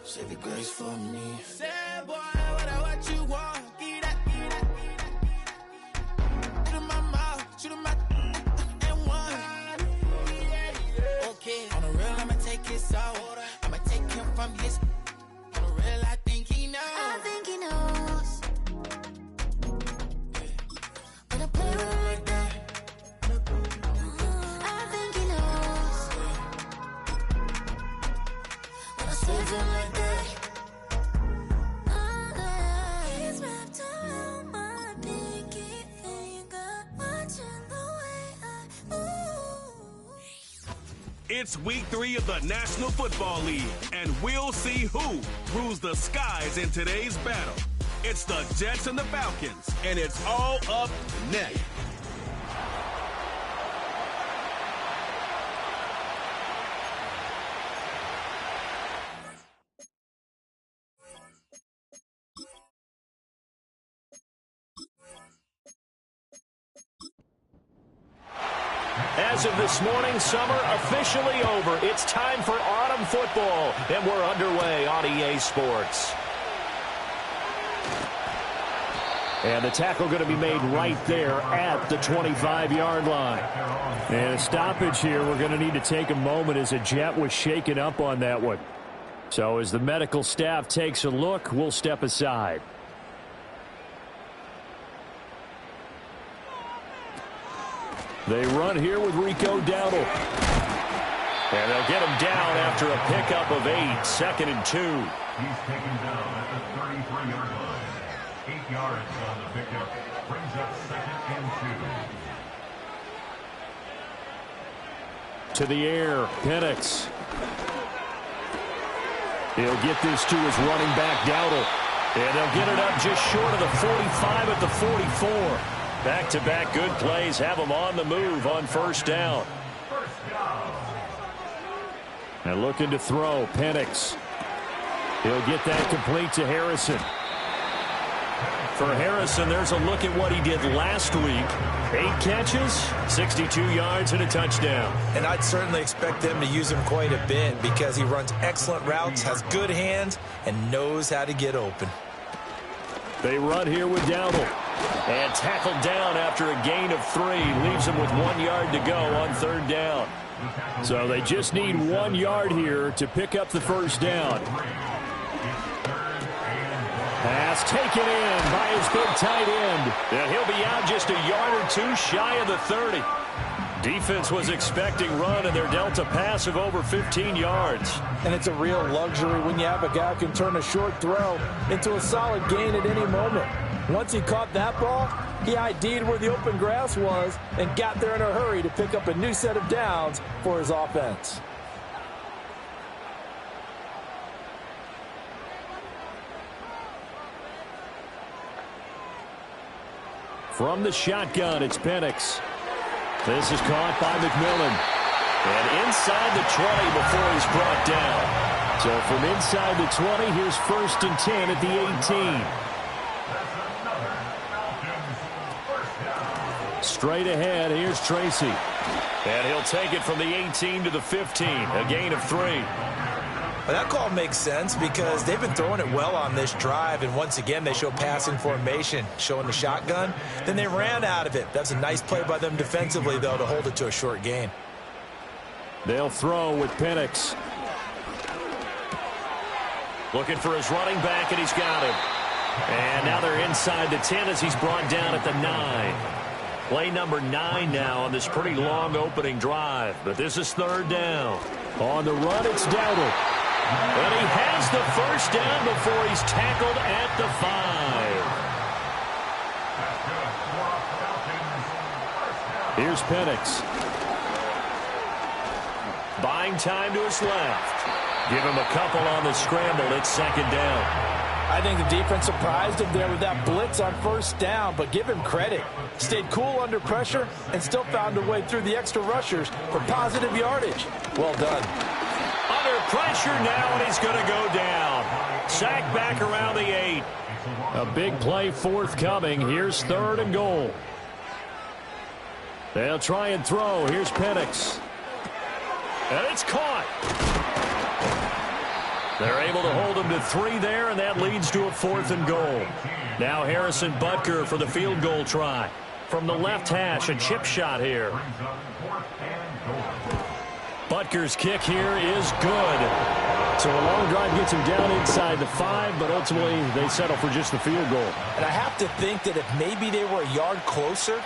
Save your grace for me. Say, boy, what you want? Get that. Shoot him my mouth, shoot him my and one. Okay, on the real, I'ma take his out. I'ma take him from his. On the real, I think he knows. I think he knows. When I play with him like that. I think he knows. When I save him like that. He's wrapped around my pinky finger, watching the way I move. It's week 3 of the National Football League, and we'll see who rules the skies in today's battle. It's the Jets and the Falcons, and it's all up next. As of this morning, summer officially over. It's time for autumn football, and we're underway on EA Sports. And the tackle going to be made right there at the 25-yard line. And a stoppage here. We're going to need to take a moment as a Jet was shaken up on that one. So as the medical staff takes a look, we'll step aside. They run here with Rico Dowdle. And they'll get him down after a pickup of 8, 2nd and 2. He's taken down at the 33-yard line. 8 yards on the pickup. Brings up 2nd and 2. To the air, Penix. He'll get this to his running back, Dowdle. And they'll get it up just short of the 45 at the 44. Back-to-back good plays have them on the move on first down. And looking to throw, Penix. He'll get that complete to Harrison. For Harrison, there's a look at what he did last week. 8 catches, 62 yards, and a touchdown. And I'd certainly expect them to use him quite a bit because he runs excellent routes, has good hands, and knows how to get open. They run here with Dowdle. And tackled down after a gain of 3. Leaves him with 1 yard to go on third down. So they just need 1 yard here to pick up the first down. Pass taken in by his big tight end. And he'll be out just a yard or 2 shy of the 30. Defense was expecting run, and they're dealt a pass of over 15 yards. And it's a real luxury when you have a guy who can turn a short throw into a solid gain at any moment. Once he caught that ball, he ID'd where the open grass was and got there in a hurry to pick up a new set of downs for his offense. From the shotgun, it's Penix. This is caught by McMillan. And inside the 20 before he's brought down. So from inside the 20, here's 1st and 10 at the 18. Straight ahead, here's Tracy. And he'll take it from the 18 to the 15, a gain of 3. Well, that call makes sense because they've been throwing it well on this drive, and once again they show passing formation, showing the shotgun. Then they ran out of it. That's a nice play by them defensively, though, to hold it to a short gain. They'll throw with Penix. Looking for his running back, and he's got him. And now they're inside the 10 as he's brought down at the 9. Play number 9 now on this pretty long opening drive. But this is third down. On the run, it's Dowdle. And he has the first down before he's tackled at the 5. Here's Penix. Buying time to his left. Give him a couple on the scramble. It's second down. I think the defense surprised him there with that blitz on first down, but give him credit. Stayed cool under pressure and still found a way through the extra rushers for positive yardage. Well done. Under pressure now, and he's going to go down. Sacked back around the 8. A big play forthcoming. Here's 3rd and goal. They'll try and throw. Here's Penix. And it's caught. They're able to hold him to 3 there, and that leads to a 4th and goal. Now Harrison Butker for the field goal try. From the left hash, a chip shot here. Butker's kick here is good. So a long drive gets him down inside the 5, but ultimately they settle for just the field goal. And I have to think that if maybe they were a yard closer,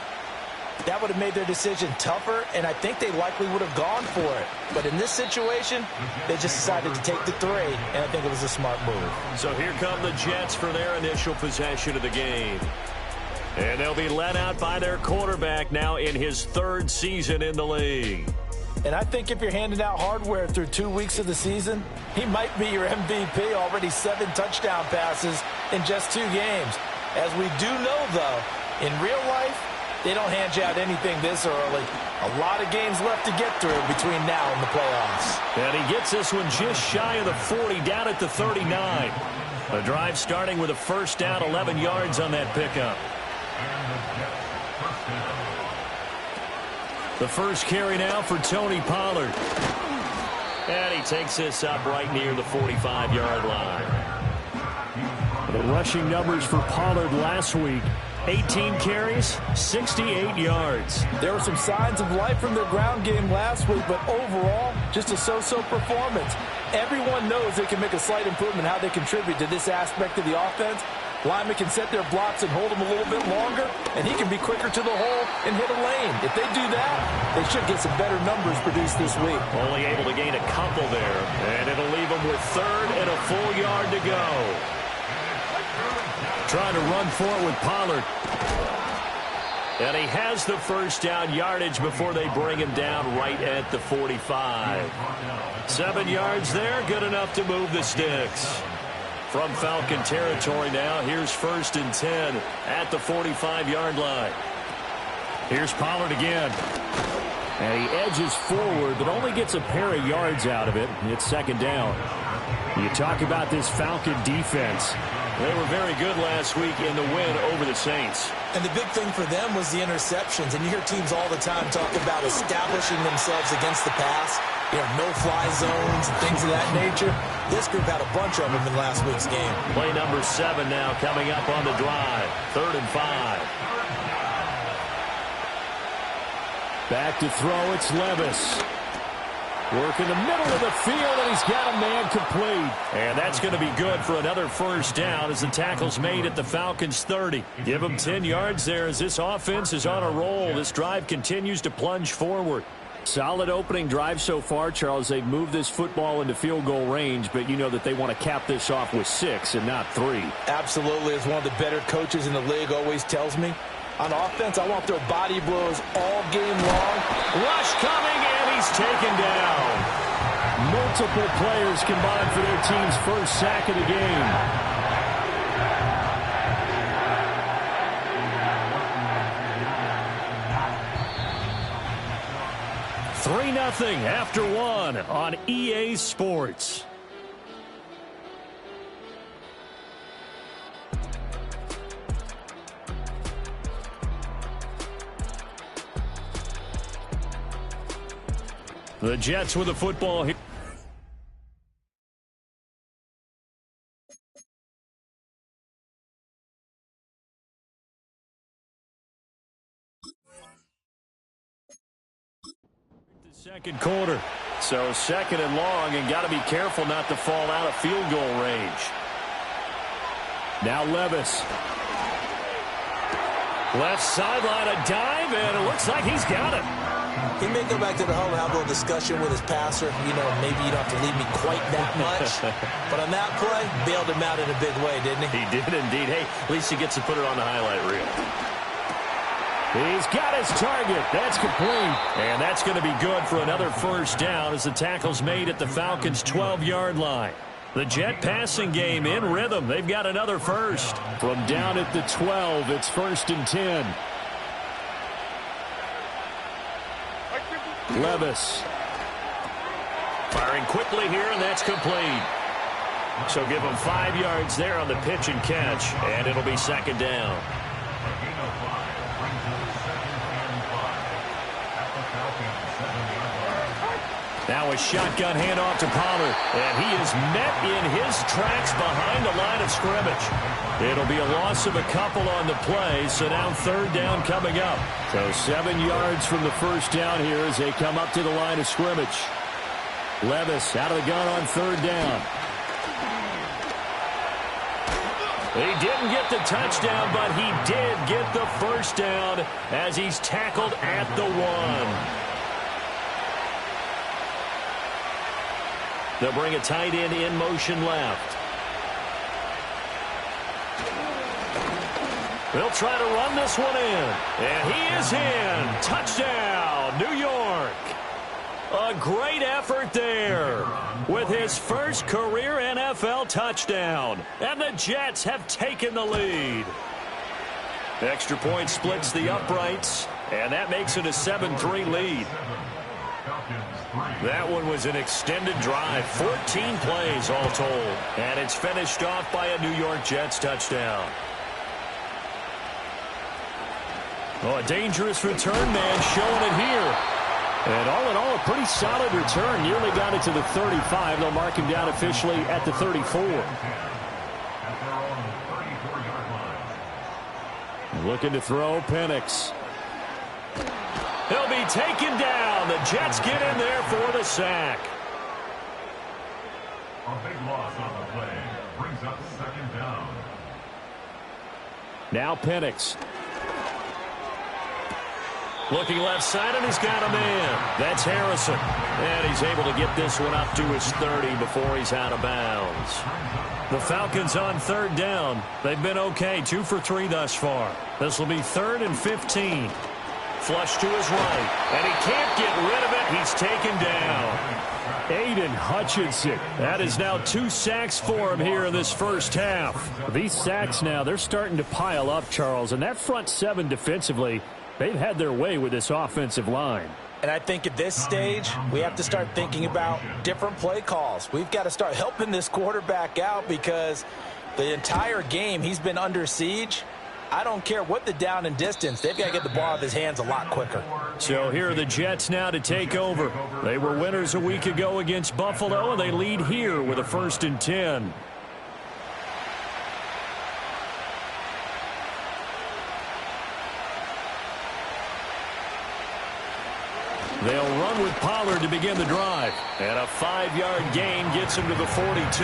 that would have made their decision tougher, and I think they likely would have gone for it. But in this situation, they just decided to take the 3, and I think it was a smart move. So here come the Jets for their initial possession of the game. And they'll be led out by their quarterback now in his 3rd season in the league. And I think if you're handing out hardware through 2 weeks of the season, he might be your MVP. Already 7 touchdown passes in just 2 games. As we do know, though, in real life, they don't hand you out anything this early. A lot of games left to get through between now and the playoffs. And he gets this one just shy of the 40, down at the 39. The drive starting with a first down, 11 yards on that pickup. The first carry now for Tony Pollard. And he takes this up right near the 45-yard line. The rushing numbers for Pollard last week. 18 carries, 68 yards. There were some signs of life from their ground game last week, but overall, just a so-so performance. Everyone knows they can make a slight improvement how they contribute to this aspect of the offense. Linemen can set their blocks and hold them a little bit longer, and he can be quicker to the hole and hit a lane. If they do that, they should get some better numbers produced this week. Only able to gain a couple there, and it'll leave them with 3rd and a full yard to go. Trying to run for it with Pollard. And he has the first down yardage before they bring him down right at the 45. 7 yards there, good enough to move the sticks. From Falcon territory now, here's 1st and 10 at the 45-yard line. Here's Pollard again. And he edges forward, but only gets a pair of yards out of it. It's 2nd down. You talk about this Falcon defense. They were very good last week in the win over the Saints. And the big thing for them was the interceptions. And you hear teams all the time talk about establishing themselves against the pass. You know, no-fly zones and things of that nature. This group had a bunch of them in last week's game. Play number 7 now coming up on the drive. 3rd and 5. Back to throw, it's Levis. Work in the middle of the field, and he's got a man complete. And that's going to be good for another first down as the tackle's made at the Falcons' 30. Give them 10 yards there as this offense is on a roll. This drive continues to plunge forward. Solid opening drive so far, Charles. They've moved this football into field goal range, but you know that they want to cap this off with 6 and not 3. Absolutely. As one of the better coaches in the league always tells me, on offense, I want to throw body blows all game long. Rush coming, and he's taken down. Multiple players combined for their team's first sack of the game. 3-0 after 1 on EA Sports. The Jets with the football here. Second quarter. So 2nd and long, and got to be careful not to fall out of field goal range. Now Levis. Left sideline, a dive, and it looks like he's got it. He may go back to the huddle and have a little discussion with his passer. You know, maybe you don't have to leave me quite that much. But on that play, bailed him out in a big way, didn't he? He did indeed. Hey, at least he gets to put it on the highlight reel. He's got his target. That's complete. And that's going to be good for another first down as the tackle's made at the Falcons' 12-yard line. The Jet passing game in rhythm. They've got another first. From down at the 12, it's 1st and 10. Levis. Firing quickly here, and that's complete. So give him 5 yards there on the pitch and catch, and it'll be 2nd down. Now a shotgun handoff to Pollard, and he is met in his tracks behind the line of scrimmage. It'll be a loss of a couple on the play, so now third down coming up. So 7 yards from the first down here as they come up to the line of scrimmage. Levis out of the gun on third down. He didn't get the touchdown, but he did get the first down as he's tackled at the 1. They'll bring a tight end in motion left. They'll try to run this one in. And he is in. Touchdown, New York. A great effort there with his first career NFL touchdown. And the Jets have taken the lead. Extra point splits the uprights, and that makes it a 7-3 lead. That one was an extended drive, 14 plays all told. And it's finished off by a New York Jets touchdown. Oh, a dangerous return man showing it here. And all in all, a pretty solid return. Nearly got it to the 35. They'll mark him down officially at the 34. Looking to throw, Penix. He'll be taken down. The Jets get in there for the sack. A big loss on the play brings up second down. Now Penix. Looking left side, and he's got a man. That's Harrison. And he's able to get this one up to his 30 before he's out of bounds. The Falcons on third down. They've been okay, 2 for 3 thus far. This will be 3rd and 15. Flush to his right, and he can't get rid of it. He's taken down. Aiden Hutchinson. That is now 2 sacks for him here in this first half. These sacks now, they're starting to pile up, Charles. And that front 7 defensively, they've had their way with this offensive line. And I think at this stage, we have to start thinking about different play calls. We've got to start helping this quarterback out because the entire game he's been under siege. I don't care what the down and distance. They've got to get the ball out of his hands a lot quicker. So here are the Jets now to take over. They were winners a week ago against Buffalo, and they lead here with a 1st and 10. They'll run with Pollard to begin the drive. And a 5-yard gain gets him to the 42.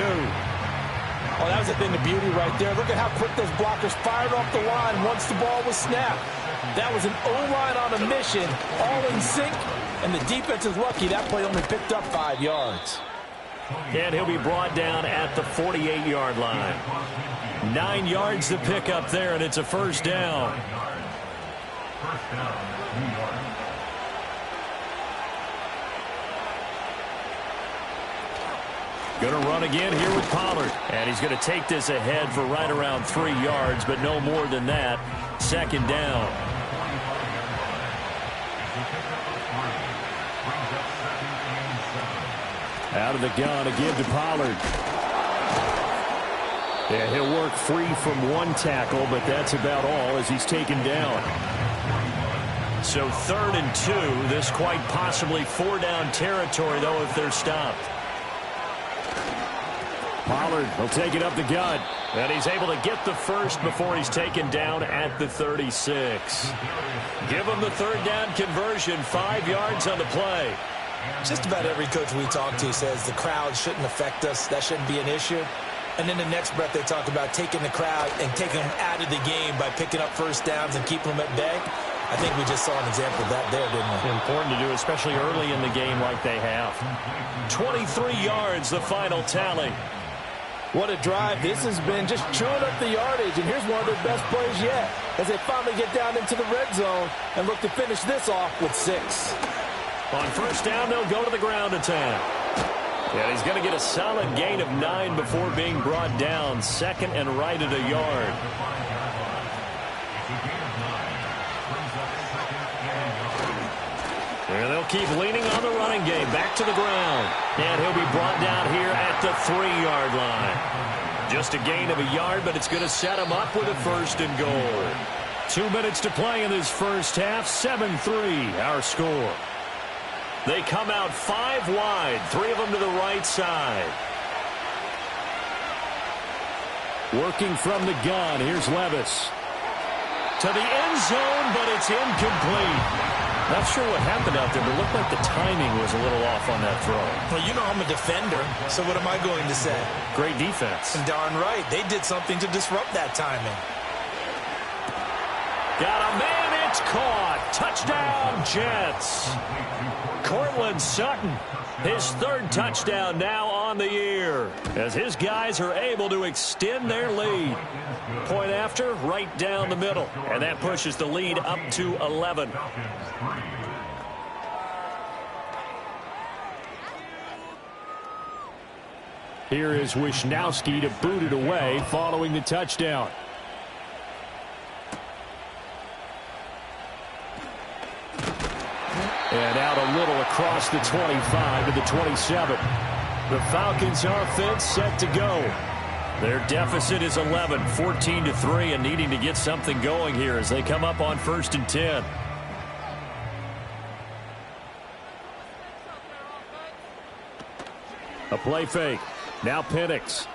Oh, that was a thing of beauty right there. Look at how quick those blockers fired off the line once the ball was snapped. That was an O-line on a mission, all in sync, and the defense is lucky that play only picked up 5 yards. And he'll be brought down at the 48-yard line. 9 yards to pick up there, and it's a first down. First down, New York. Going to run again here with Pollard. And he's going to take this ahead for right around 3 yards, but no more than that. 2nd down. Out of the gun again to Pollard. Yeah, he'll work free from 1 tackle, but that's about all as he's taken down. So 3rd and 2. This quite possibly 4-down territory, though, if they're stopped. Pollard will take it up the gut. And he's able to get the first before he's taken down at the 36. Give him the 3rd down conversion, 5 yards on the play. Just about every coach we talk to says the crowd shouldn't affect us. That shouldn't be an issue. And in the next breath, they talk about taking the crowd and taking them out of the game by picking up first downs and keeping them at bay. I think we just saw an example of that there, didn't we? Important to do, especially early in the game like they have. 23 yards, the final tally. What a drive. This has been just chewing up the yardage, and here's one of their best plays yet as they finally get down into the red zone and look to finish this off with 6. On first down, they'll go to the ground attack. And he's going to get a solid gain of 9 before being brought down. 2nd and right at a yard. And they'll keep leaning on the running game. Back to the ground. And he'll be brought down here at the 3-yard line. Just a gain of a yard, but it's going to set him up with a 1st and goal. 2 minutes to play in this first half. 7-3, our score. They come out 5 wide, 3 of them to the right side. Working from the gun, here's Levis. To the end zone, but it's incomplete. Not sure what happened out there, but it looked like the timing was a little off on that throw. Well, you know I'm a defender, so what am I going to say? Great defense. And darn right, they did something to disrupt that timing. Got a man, it's caught. Touchdown, Jets. Cortland Sutton, his 3rd touchdown now on the year, as his guys are able to extend their lead. Point after, right down the middle, and that pushes the lead up to 11. Here is Wisnowski to boot it away following the touchdown. And out a little across the 25 to the 27. The Falcons offense set to go. Their deficit is 11, 14-3, and needing to get something going here as they come up on 1st and 10. A play fake. Now Penix.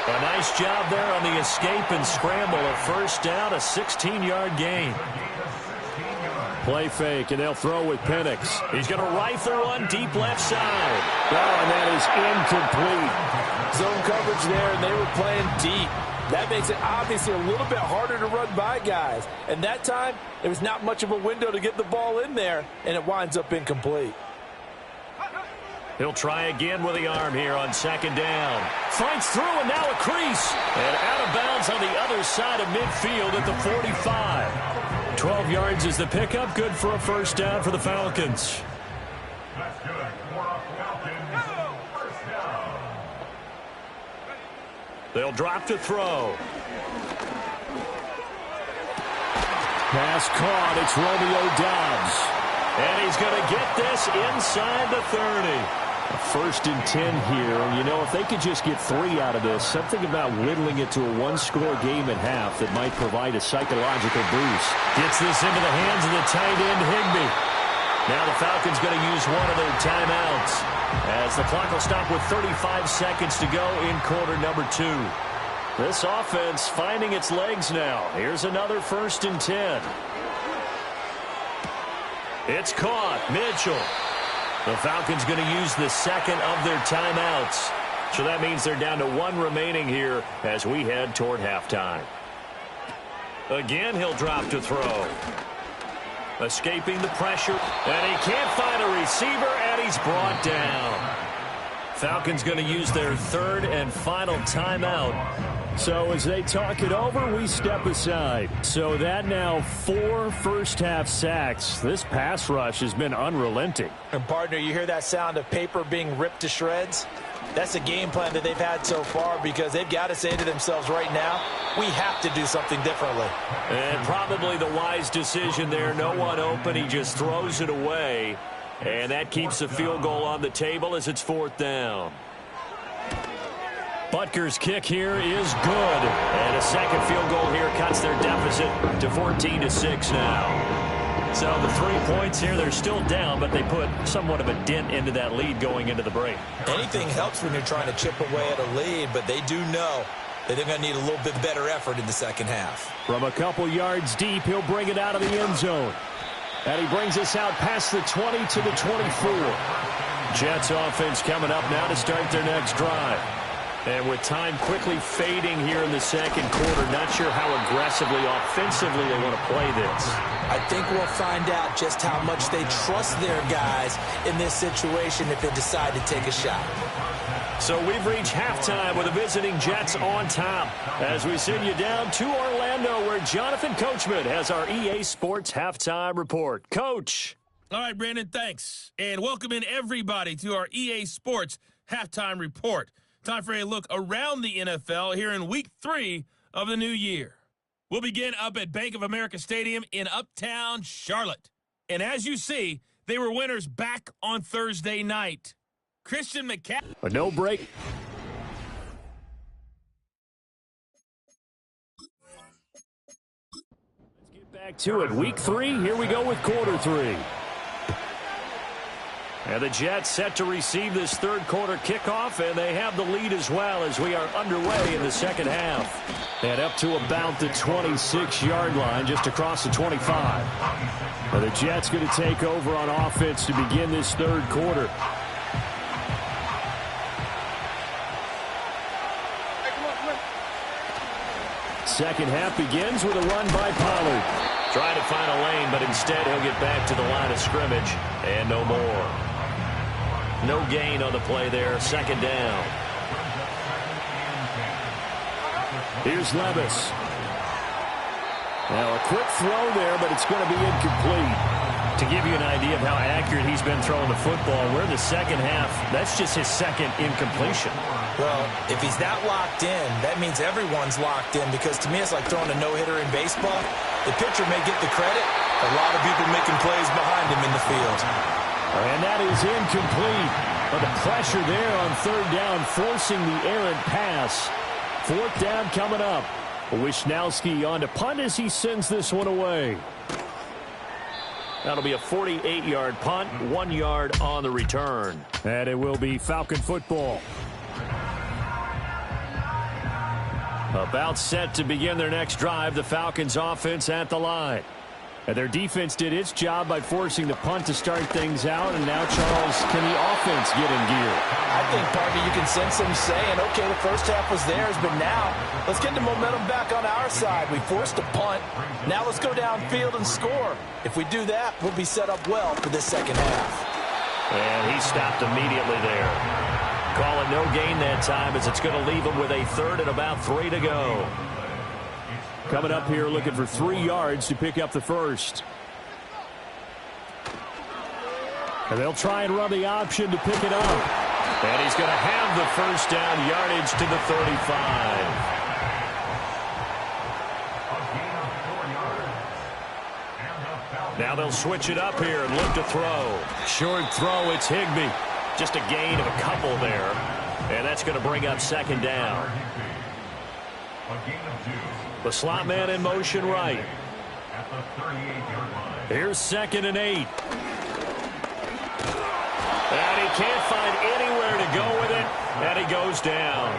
A nice job there on the escape and scramble. A first down, a 16-yard gain. Play fake, and they'll throw with Penix. He's going to rifle one deep left side. Oh, and that is incomplete. Zone coverage there, and they were playing deep. That makes it obviously a little bit harder to run by guys. And that time, there was not much of a window to get the ball in there, and it winds up incomplete. He'll try again with the arm here on 2nd down. Finds through, and now a crease. And out of bounds on the other side of midfield at the 45. 12 yards is the pickup. Good for a first down for the Falcons. That's good for a Falcons first down. They'll drop to throw. Pass caught. It's Romeo Doubs. And he's going to get this inside the 30. 1st and 10 here. And, you know, if they could just get 3 out of this, something about whittling it to a 1-score game at half that might provide a psychological boost. Gets this into the hands of the tight end, Higbee. Now the Falcons going to use one of their timeouts as the clock will stop with 35 seconds to go in quarter number 2. This offense finding its legs now. Here's another 1st and 10. It's caught. Mitchell. The Falcons going to use the 2nd of their timeouts. So that means they're down to 1 remaining here as we head toward halftime. Again, he'll drop to throw. Escaping the pressure. And he can't find a receiver, and he's brought down. Falcons going to use their 3rd and final timeout. So as they talk it over, we step aside. So that now 4 first-half sacks. This pass rush has been unrelenting. And, partner, you hear that sound of paper being ripped to shreds? That's a game plan that they've had so far because they've got to say to themselves right now, we have to do something differently. And probably the wise decision there. No one open. He just throws it away. And that keeps the field goal on the table as it's 4th down. Butker's kick here is good. And a second field goal here cuts their deficit to 14-6 now. So the 3 points here, they're still down, but they put somewhat of a dent into that lead going into the break. Anything helps when you're trying to chip away at a lead, but they do know that they're going to need a little bit better effort in the second half. From a couple yards deep, he'll bring it out of the end zone. And he brings us out past the 20 to the 24. Jets offense coming up now to start their next drive. And with time quickly fading here in the second quarter, not sure how aggressively, offensively they want to play this. I think we'll find out just how much they trust their guys in this situation if they decide to take a shot. So we've reached halftime with the visiting Jets on top as we send you down to Orlando where Jonathan Coachman has our EA Sports Halftime Report. Coach. All right, Brandon, thanks. And welcome in everybody to our EA Sports Halftime Report. Time for a look around the NFL here in Week 3 of the new year. We'll begin up at Bank of America Stadium in Uptown Charlotte. And as you see, they were winners back on Thursday night. Christian McCaffrey. A no break. Let's get back Back to it. Week 3. Here we go with quarter 3. And the Jets set to receive this third quarter kickoff, and they have the lead as well as we are underway in the second half. And up to about the 26-yard line, just across the 25. And the Jets going to take over on offense to begin this third quarter. Second half begins with a run by Pollard. Trying to find a lane, but instead he'll get back to the line of scrimmage. And no more. No gain on the play there. Second down. Here's Levis. Now a quick throw there, but it's going to be incomplete. To give you an idea of how accurate he's been throwing the football, we're in the second half. That's just his second incompletion. Well, if he's that locked in, that means everyone's locked in, because to me it's like throwing a no-hitter in baseball. The pitcher may get the credit. A lot of people making plays behind him in the field. And that is incomplete. But the pressure there on third down, forcing the errant pass. Fourth down coming up. Wishnowski on to punt as he sends this one away. That'll be a 48-yard punt, 1 yard on the return. And it will be Falcon football. About set to begin their next drive, the Falcons offense at the line. And their defense did its job by forcing the punt to start things out. And now, Charles, can the offense get in gear? I think, Parker, you can sense them saying, okay, the first half was theirs, but now let's get the momentum back on our side. We forced a punt. Now let's go downfield and score. If we do that, we'll be set up well for this second half. And he stopped immediately there. Calling no gain that time, as it's going to leave him with a third and about 3 to go. Coming up here looking for 3 yards to pick up the first. And they'll try and run the option to pick it up. And he's going to have the first down, yardage to the 35. Now they'll switch it up here and look to throw. Short throw, it's Higbee. Just a gain of a couple there. And that's going to bring up second down. The slot man in motion right. Here's 2nd and 8. And he can't find anywhere to go with it. And he goes down.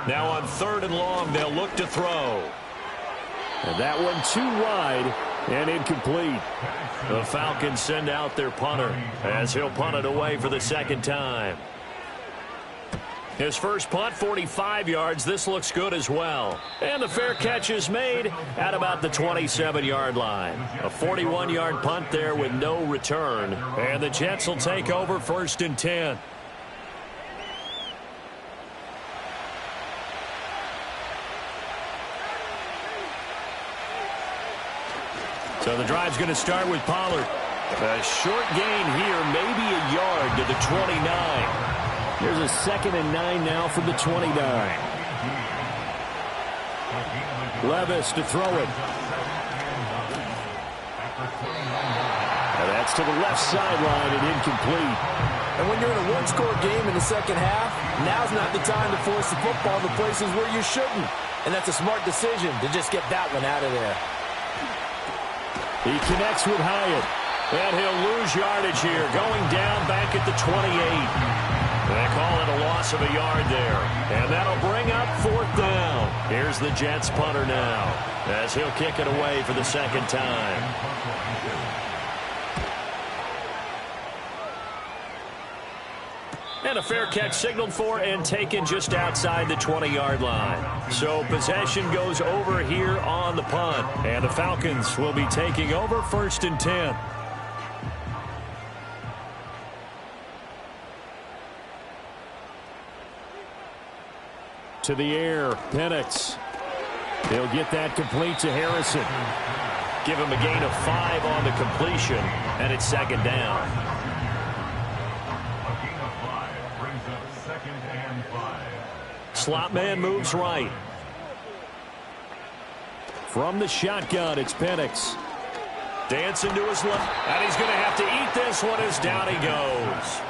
Now on 3rd and long, they'll look to throw. And that one too wide and incomplete. The Falcons send out their punter as he'll punt it away for the second time. His first punt, 45 yards. This looks good as well. And the fair catch is made at about the 27-yard line. A 41-yard punt there with no return. And the Jets will take over 1st and 10. So the drive's going to start with Pollard. A short gain here, maybe a yard to the 29. There's a 2nd and 9 now from the 29. Levis to throw it. And that's to the left sideline and incomplete. And when you're in a one-score game in the second half, now's not the time to force the football in the places where you shouldn't. And that's a smart decision to just get that one out of there. He connects with Hyatt. And he'll lose yardage here, going down back at the 28. They call it a loss of a yard there. And that'll bring up 4th down. Here's the Jets punter now, as he'll kick it away for the second time. And a fair catch signaled for and taken just outside the 20-yard line. So possession goes over here on the punt. And the Falcons will be taking over 1st and 10. To the air, Penix. He'll get that complete to Harrison. Give him a gain of 5 on the completion, and it's second down. A gain of 5 brings up 2nd and 5. Slot man moves right. From the shotgun, it's Penix. Dancing to his left, and he's going to have to eat this one as down he goes.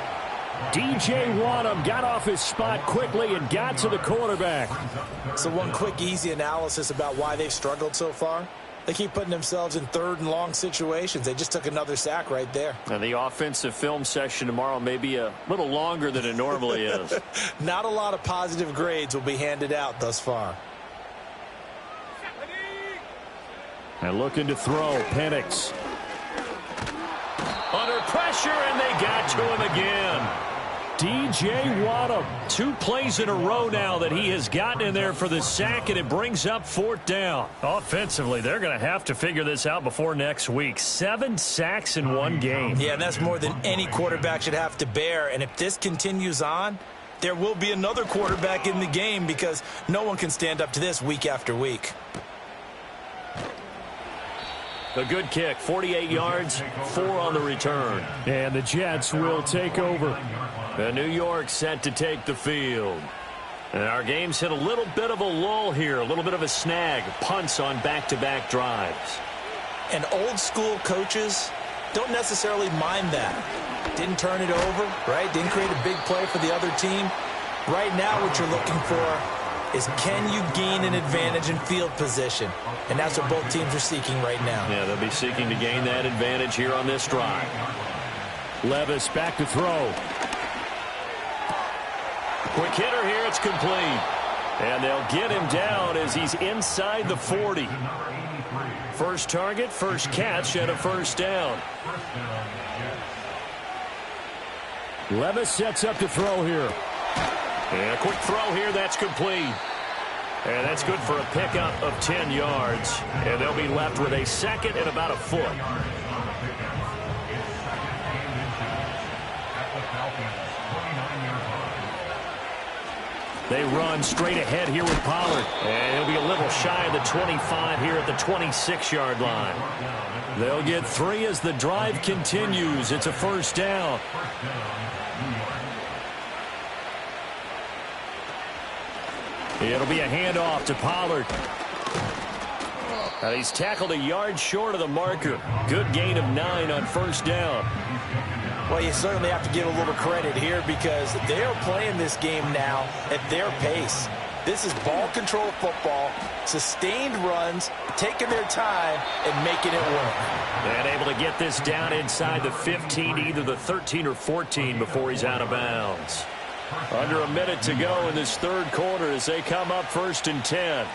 DJ Wonnum got off his spot quickly and got to the quarterback. So one quick, easy analysis about why they've struggled so far. They keep putting themselves in third and long situations. They just took another sack right there. And the offensive film session tomorrow may be a little longer than it normally is. Not a lot of positive grades will be handed out thus far. And looking to throw, Penix. Under pressure, and they got to him again. DJ Wonnum. 2 plays in a row now that he has gotten in there for the sack, and it brings up 4th down. Offensively, they're going to have to figure this out before next week. 7 sacks in one game. Yeah, and that's more than any quarterback should have to bear. And if this continues on, there will be another quarterback in the game because no one can stand up to this week after week. A good kick, 48 yards, 4 on the return. And the Jets will take over. And New York set to take the field. And our game's hit a little bit of a lull here, a little bit of a snag. Punts on back-to-back drives. And old school coaches don't necessarily mind that. Didn't turn it over, right? Didn't create a big play for the other team. Right now what you're looking for is can you gain an advantage in field position? And that's what both teams are seeking right now. Yeah, they'll be seeking to gain that advantage here on this drive. Levis back to throw. Quick hitter here, it's complete. And they'll get him down as he's inside the 40. First target, first catch, and a first down. Levis sets up to throw here. And a quick throw here, that's complete. And that's good for a pickup of 10 yards. And they'll be left with a second and about a foot. They run straight ahead here with Pollard. And he'll be a little shy of the 25 here at the 26-yard line. They'll get 3 as the drive continues. It's a first down. It'll be a handoff to Pollard. And he's tackled a yard short of the marker. Good gain of 9 on first down. Well, you certainly have to give a little credit here because they're playing this game now at their pace. This is ball control football, sustained runs, taking their time and making it work. And able to get this down inside the 15, either the 13 or 14 before he's out of bounds. Under a minute to go in this third quarter as they come up 1st and 10.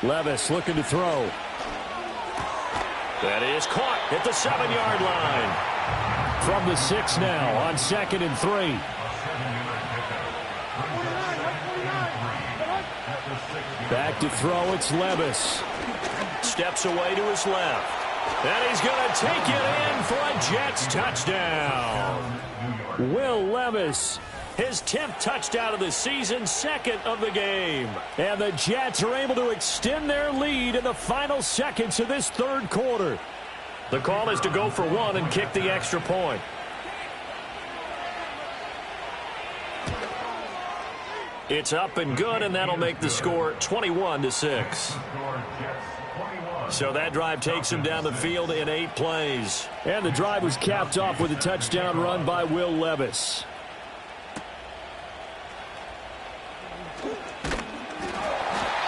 Levis looking to throw. That is caught at the 7-yard line. From the 6 now on 2nd and 3. Back to throw, it's Levis. Steps away to his left. And he's going to take it in for a Jets touchdown. Will Levis. His 10th touchdown of the season, 2nd of the game. And the Jets are able to extend their lead in the final seconds of this third quarter. The call is to go for 1 and kick the extra point. It's up and good, and that'll make the score 21-6. So that drive takes him down the field in 8 plays. And the drive was capped off with a touchdown run by Will Levis.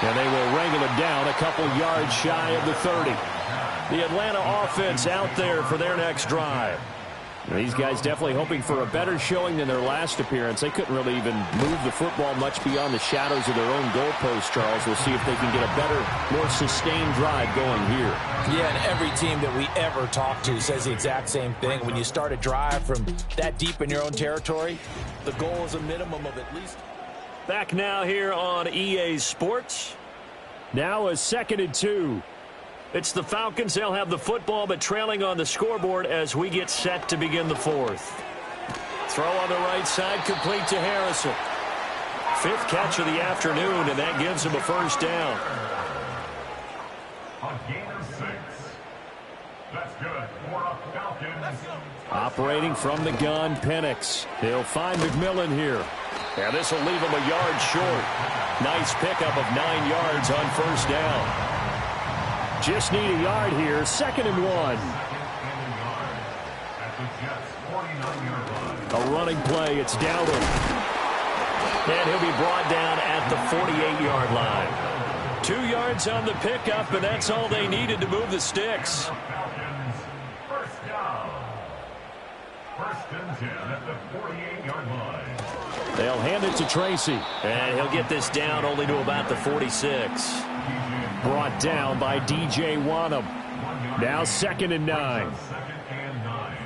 And they will wrangle it down a couple yards shy of the 30. The Atlanta offense out there for their next drive. These guys definitely hoping for a better showing than their last appearance. They couldn't really even move the football much beyond the shadows of their own goalpost, Charles. We'll see if they can get a better, more sustained drive going here. Yeah, and every team that we ever talk to says the exact same thing. When you start a drive from that deep in your own territory, the goal is a minimum of at least. Back now here on EA Sports. Now a 2nd and 2. It's the Falcons. They'll have the football, but trailing on the scoreboard as we get set to begin the 4th. Throw on the right side, complete to Harrison. 5th catch of the afternoon, and that gives him a first down. A gain of 6. That's good for a Falcons. Operating from the gun, Penix. He'll find McMillan here. And this will leave him a yard short. Nice pickup of 9 yards on first down. Just need a yard here, 2nd and 1. At the Jets' 49-yard line. A running play. It's Dowdle. And he'll be brought down at the 48-yard line. 2 yards on the pickup, and that's all they needed to move the sticks. Falcons, first down. First and 10 at the 48-yard line. They'll hand it to Tracy. And he'll get this down only to about the 46. Brought down by D.J. Wanham. Now 2nd and 9. Second and 9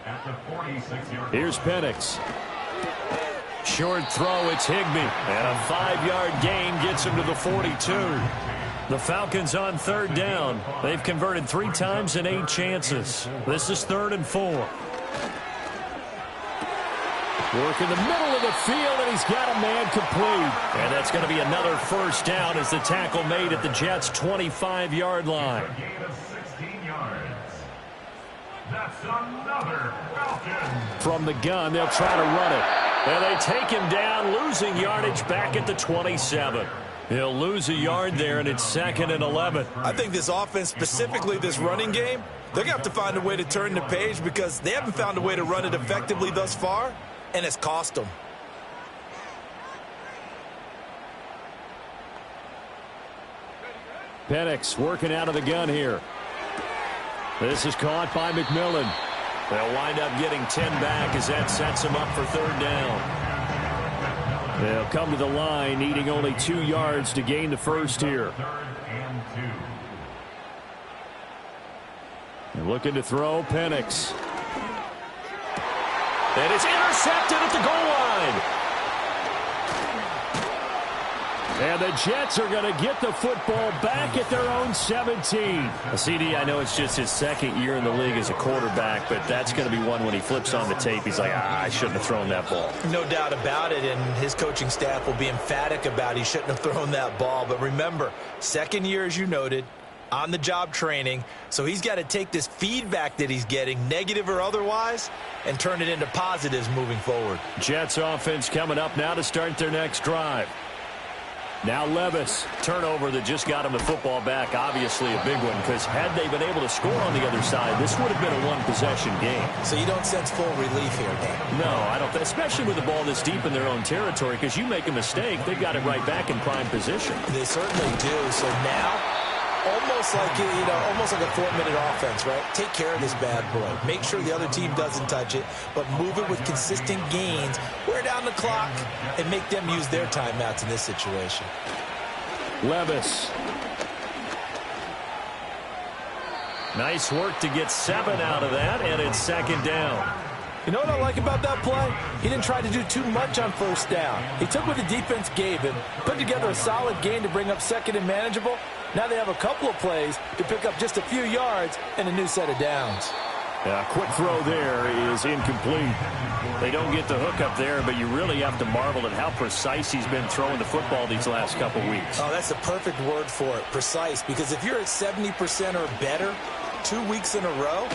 at the 46-yard Here's Penix. Short throw, it's Higbee. And a 5-yard gain gets him to the 42. The Falcons on 3rd down. They've converted 3 times in 8 chances. This is 3rd and 4. Work in the middle of the field, and he's got a man complete. And that's going to be another first down as the tackle made at the Jets' 25-yard line. A gain of 16 yards. That's another Falcon. From the gun, they'll try to run it. And they take him down, losing yardage back at the 27. He'll lose a yard there, and it's 2nd and 11. I think this offense, specifically this running game, they're going to have to find a way to turn the page because they haven't found a way to run it effectively thus far, and it's cost them. Penix working out of the gun here. This is caught by McMillan. They'll wind up getting 10 back as that sets them up for 3rd down. They'll come to the line, needing only 2 yards to gain the first here. 3rd and 2. And looking to throw, Penix. And it's intercepted at the goal line. And the Jets are going to get the football back at their own 17. CD, I know it's just his 2nd year in the league as a quarterback, but that's going to be one when he flips on the tape. He's like, I shouldn't have thrown that ball. No doubt about it, and his coaching staff will be emphatic about he shouldn't have thrown that ball. But remember, 2nd year, as you noted, on-the-job training, so he's got to take this feedback that he's getting, negative or otherwise, and turn it into positives moving forward. Jets offense coming up now to start their next drive. Now Levis. Turnover that just got him the football back, obviously a big one, because had they been able to score on the other side, this would have been a one-possession game. So you don't sense full relief here, Dan? No, I don't, especially with the ball this deep in their own territory, because you make a mistake, they've got it right back in prime position. They certainly do. So now, almost like a 4-minute offense, right? Take care of this bad boy. Make sure the other team doesn't touch it, but move it with consistent gains. Wear down the clock and make them use their timeouts in this situation. Levis. Nice work to get 7 out of that, and it's 2nd down. You know what I like about that play? He didn't try to do too much on 1st down. He took what the defense gave him, put together a solid gain to bring up 2nd and manageable. Now they have a couple of plays to pick up just a few yards and a new set of downs. A quick throw there is incomplete. They don't get the hook up there, but you really have to marvel at how precise he's been throwing the football these last couple weeks. Oh, that's the perfect word for it, precise, because if you're at 70% or better 2 weeks in a row,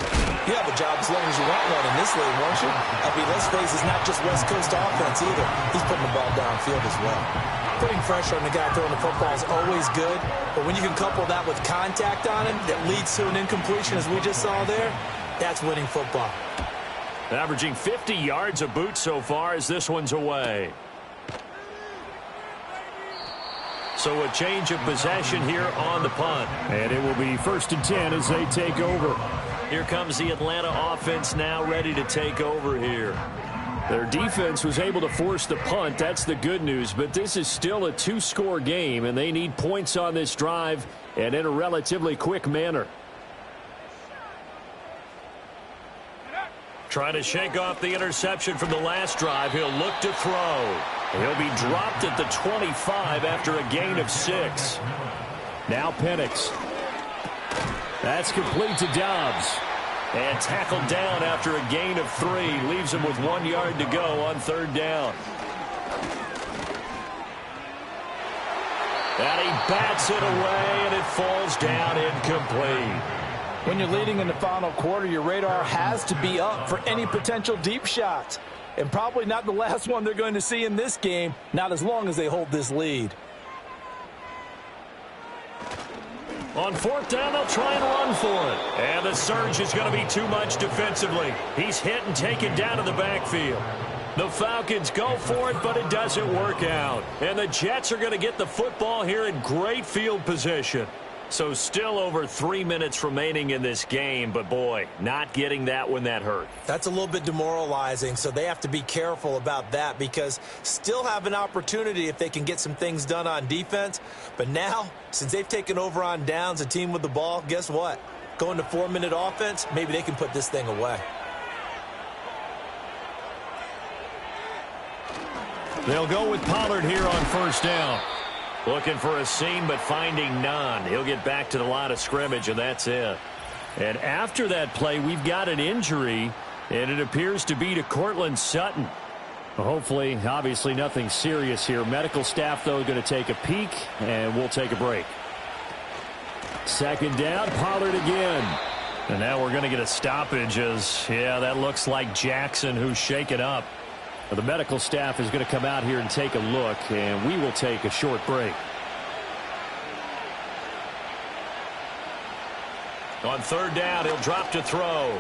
you have a job as long as you want one in this league, won't you? I mean, let's face it, it's not just West Coast offense either. He's putting the ball downfield as well. Putting pressure on the guy throwing the football is always good, but when you can couple that with contact on him that leads to an incompletion, as we just saw there, that's winning football. Averaging 50 yards a boot so far as this one's away. So a change of possession here on the punt. And it will be 1st and 10 as they take over. Here comes the Atlanta offense now ready to take over here. Their defense was able to force the punt. That's the good news. But this is still a 2-score game, and they need points on this drive and in a relatively quick manner. Trying to shake off the interception from the last drive. He'll look to throw. He'll be dropped at the 25 after a gain of 6. Now Penix. That's complete to Dobbs. And tackled down after a gain of 3. Leaves him with 1 yard to go on 3rd down. And he bats it away, and it falls down incomplete. When you're leading in the final quarter, your radar has to be up for any potential deep shots. And probably not the last one they're going to see in this game, not as long as they hold this lead. On fourth down, they'll try and run for it. And the surge is going to be too much defensively. He's hit and taken down in the backfield. The Falcons go for it, but it doesn't work out. And the Jets are going to get the football here in great field position. So still over 3 minutes remaining in this game, but boy, not getting that when that hurt. That's a little bit demoralizing, so they have to be careful about that because still have an opportunity if they can get some things done on defense. But now, since they've taken over on downs, a team with the ball, guess what? Going to 4-minute offense, maybe they can put this thing away. They'll go with Pollard here on first down. Looking for a seam, but finding none. He'll get back to the line of scrimmage, and that's it. And after that play, we've got an injury, and it appears to be to Courtland Sutton. Hopefully, obviously nothing serious here. Medical staff, though, going to take a peek, and we'll take a break. Second down, Pollard again. And now we're going to get a stoppage as, yeah, that looks like Jackson who's shaken up. The medical staff is going to come out here and take a look, and we will take a short break. On third down, he'll drop to throw.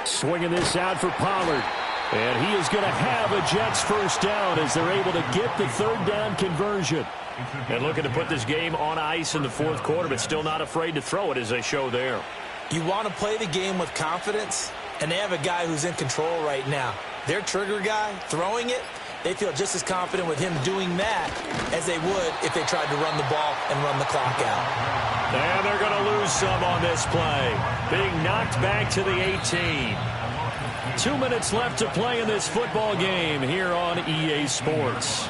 Swinging this out for Pollard. And he is going to have a Jets first down as they're able to get the third down conversion. And looking to put this game on ice in the fourth quarter, but still not afraid to throw it as they show there. You want to play the game with confidence, and they have a guy who's in control right now. Their trigger guy throwing it, they feel just as confident with him doing that as they would if they tried to run the ball and run the clock out. And they're going to lose some on this play. Being knocked back to the 18. 2 minutes left to play in this football game here on EA Sports.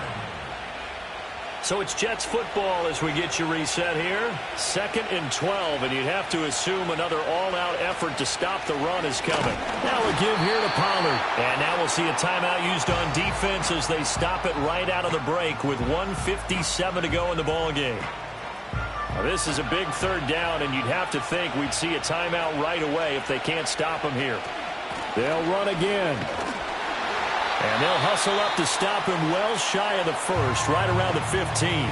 So it's Jets football as we get you reset here. 2nd and 12, and you'd have to assume another all-out effort to stop the run is coming. Now a give here to Pollard. And now we'll see a timeout used on defense as they stop it right out of the break with 1:57 to go in the ball game. Now this is a big third down, and you'd have to think we'd see a timeout right away if they can't stop him here. They'll run again. And they'll hustle up to stop him well shy of the first, right around the 15.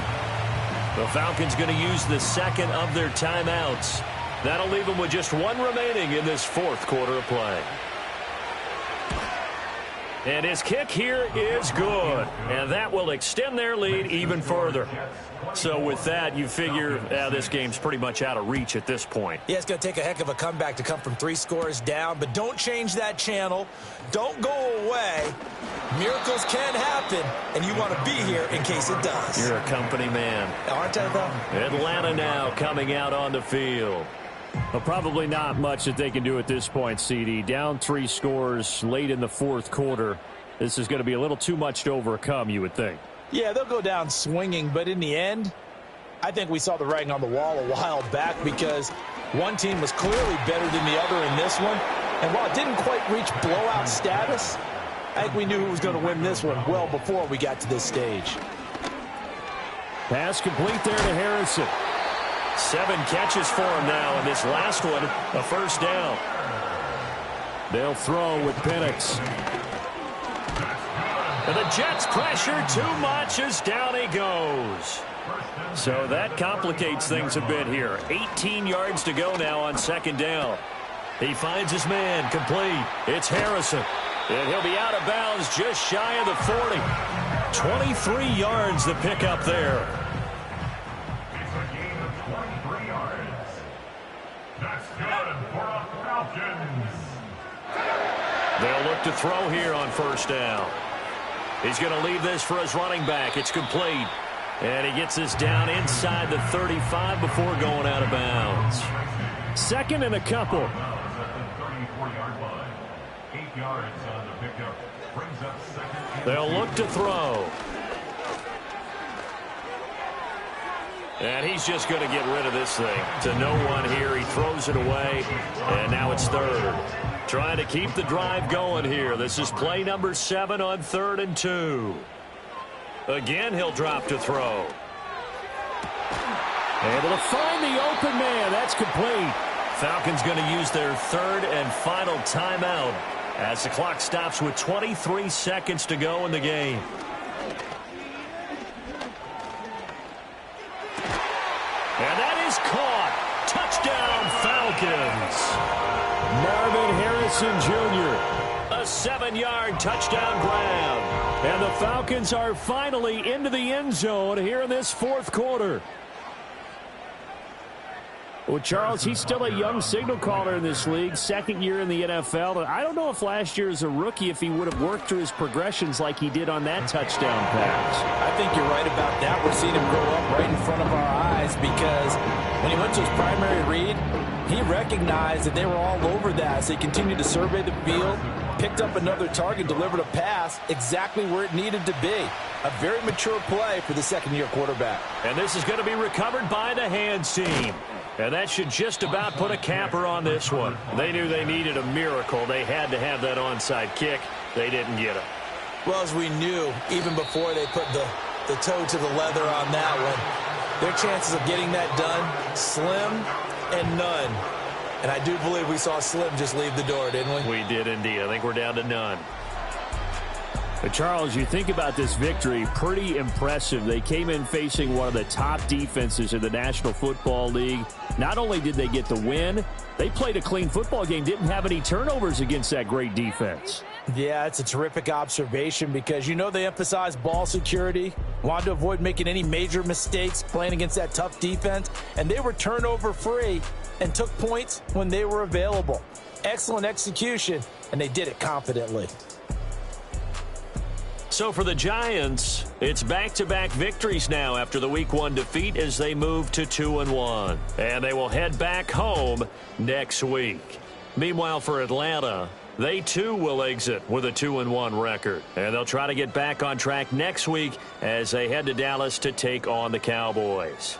The Falcons going to use the second of their timeouts. That'll leave them with just one remaining in this fourth quarter of play. And his kick here is good. And that will extend their lead even further. So with that, you figure this game's pretty much out of reach at this point. Yeah, it's going to take a heck of a comeback to come from 3 scores down, but don't change that channel. Don't go away. Miracles can happen, and you want to be here in case it does. You're a company man. Aren't I, though? Atlanta now coming out on the field. Well, probably not much that they can do at this point, CD. Down 3 scores late in the fourth quarter. This is going to be a little too much to overcome, you would think. Yeah, they'll go down swinging, but in the end, I think we saw the writing on the wall a while back because one team was clearly better than the other in this one. And while it didn't quite reach blowout status, I think we knew who was going to win this one well before we got to this stage. Pass complete there to Harrison. 7 catches for him now, and this last one, a first down. They'll throw with Penix. And the Jets pressure too much as down he goes. So that complicates things a bit here. 18 yards to go now on second down. He finds his man complete. It's Harrison. And he'll be out of bounds just shy of the 40. 23 yards the pickup there. It's a gain of 23 yards. That's good for the Falcons. They'll look to throw here on first down. He's going to leave this for his running back. It's complete. And he gets this down inside the 35 before going out of bounds. 2nd and a couple. 34-yard line. 8 yards on the pickup. Brings up 2nd. They'll look to throw. And he's just going to get rid of this thing. To no one here. He throws it away. And now it's 3rd. Trying to keep the drive going here. This is play number 7 on 3rd and 2. Again, he'll drop to throw. Able to find the open man. That's complete. Falcons going to use their 3rd and final timeout as the clock stops with 23 seconds to go in the game. And that is caught. pass. Marvin Harrison Jr. A 7-yard touchdown grab. And the Falcons are finally into the end zone here in this fourth quarter. Well, Charles, he's still a young signal caller in this league, second year in the NFL. And I don't know if last year as a rookie, if he would have worked through his progressions like he did on that touchdown pass. I think you're right about that. We're seeing him grow up right in front of our eyes because when he went to his primary read, he recognized that they were all over that. So he continued to survey the field, picked up another target, delivered a pass exactly where it needed to be. A very mature play for the second-year quarterback. And this is going to be recovered by the hands team. And that should just about put a capper on this one. They knew they needed a miracle. They had to have that onside kick. They didn't get it. Well, as we knew, even before they put the toe to the leather on that one, their chances of getting that done, slim and none. And I do believe we saw Slim just leave the door, didn't we? We did indeed. I think we're down to none. But Charles, you think about this victory, pretty impressive. They came in facing one of the top defenses in the National Football League. Not only did they get the win, they played a clean football game, didn't have any turnovers against that great defense. Yeah, it's a terrific observation because you know they emphasize ball security, wanted to avoid making any major mistakes playing against that tough defense, and they were turnover free and took points when they were available. Excellent execution, and they did it confidently. So for the Giants, it's back-to-back victories now after the Week 1 defeat as they move to 2-1. And they will head back home next week. Meanwhile, for Atlanta, they too will exit with a 2-1 record. And they'll try to get back on track next week as they head to Dallas to take on the Cowboys.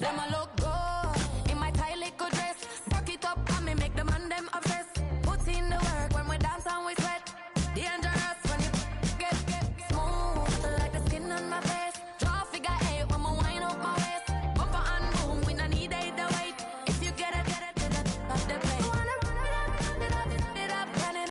Them alone